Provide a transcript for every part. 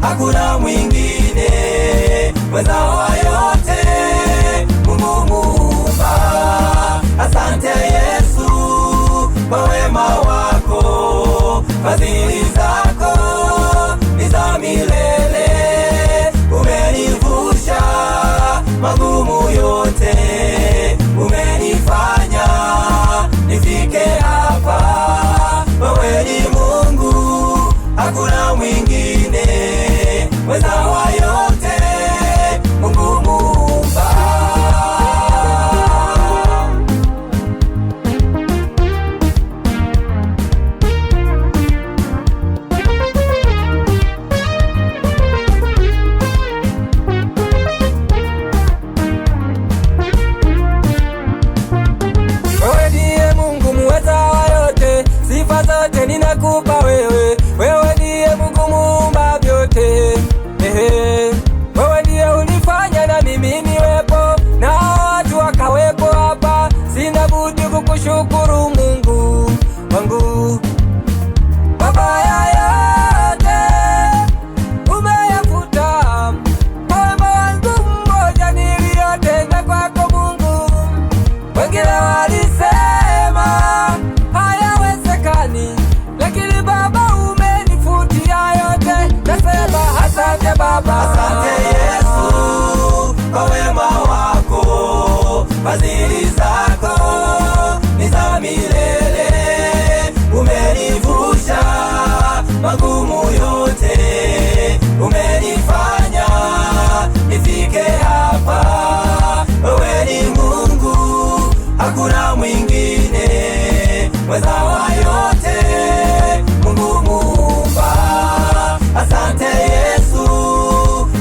hakuna mwingine mweza wa yote, Mungu Muumba. Asante Yesu kwa wema wako, fadhili zako ni za milele. Umenivusha magumu yote, umenifanya nifike hapa. Wewe ni Mungu, hakuna mwingine mweza wa yote, Mungu Muumba. Wewe ndiye Mungu muweza wa yote, sifa zote ninakupa wewe. Wewe ndiye Mungu muumba vyote. Wewe ndiye ulifanya na mimi niwepo, na watu wakawepo hapa. Sina budi kukushukuru Mungu wangu. Mabaya yote umeyafuta, kwa wema wangu mmoja niliyotenda kwako Mungu. Wengine walisema hayawezekani, lakini Baba umenifutia yote. Nasema asante Baba. Asante Yesu kwa wema wako, fadhili zako ni za milele. Umenivusha magumu yote, umenifanya nifike hapa. Wewe ni Mungu, hakuna mwingine mweza wa yote, Mungu Muumba. Asante Yesu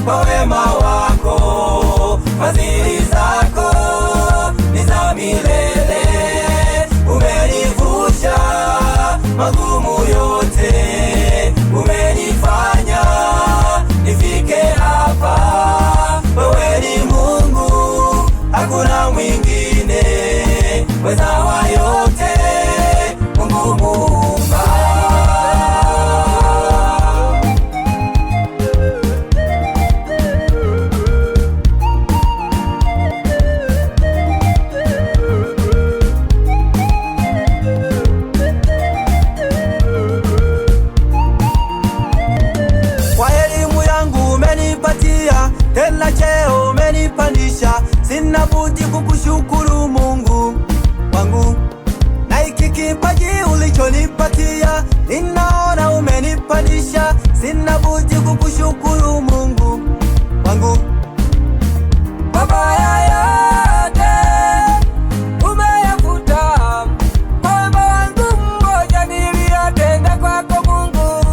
kwa wema wako, fadhili zako ni za milele. Umenivusha magumu yote, umenifanya nifike hapa. Wewe ni Mungu, hakuna mwingine mweza wa yote, Mungu Muumba. Kwa elimu yangu umenipatia, tena cheo umenipandisha. Sina budi kukushukuru Mungu wangu. Na hiki kipaji ulichonipatia, ninaona umenipandisha. Sina budi kukushukuru Mungu wangu. Mabaya yote umeyafuta, kwa wema wangu mmoja niliyotenda kwako Mungu.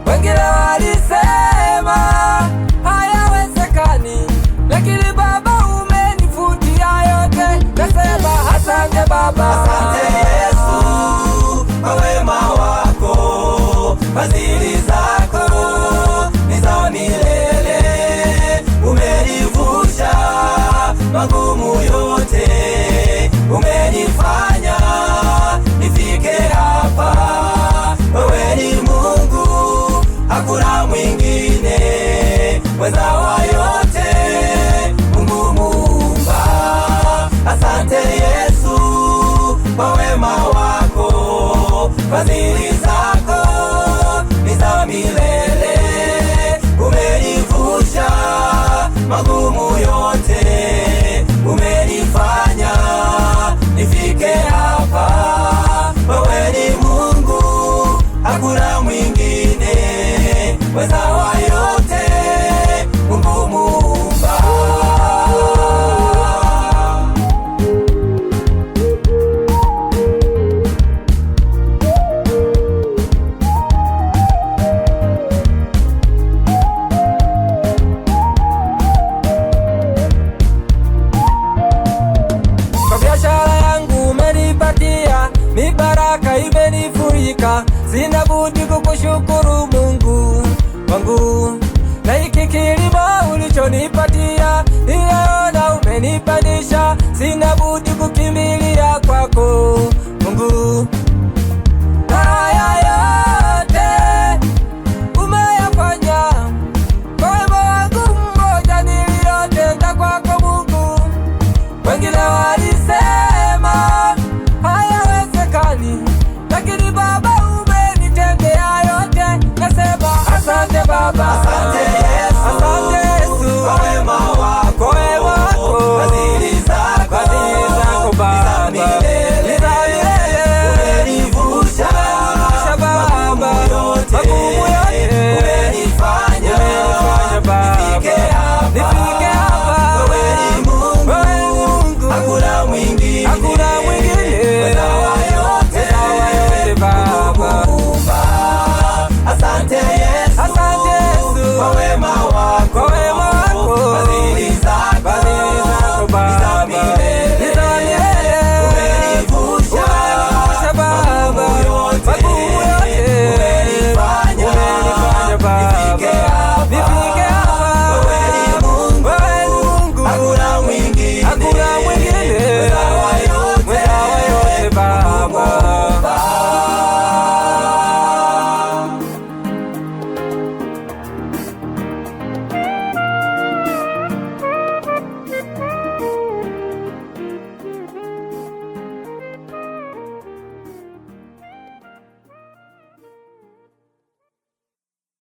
Wengine walisema hayawezekani, lakini Baba umenifutia yote. Nasema asante Baba. Asante Yesu kwa wema wako, fadhili zako ni za milele. Umenivusha magumu yote, umenifanya nifike hapa. Wewe ni Mungu, hakuna mwingine mweza wa yote, Mungu Muumba. Asante Yesu kwa wema wako, fadhili zako ni za milele. Umenivusha magumu yote, umenifanya nifike hapa. Wewe ni Mungu, hakuna mwingine mweza wa yote, Mungu Muumba. Kwa biashara yangu umenipatia, mibaraka imenifurika. Sina budi kukushukuru Mungu wangu. Na hiki kilimo ulichonipatia, ninaona umenipandisha. Sina budi kukimbilia kwako Mungu. Haya yote umeyafanya Baba.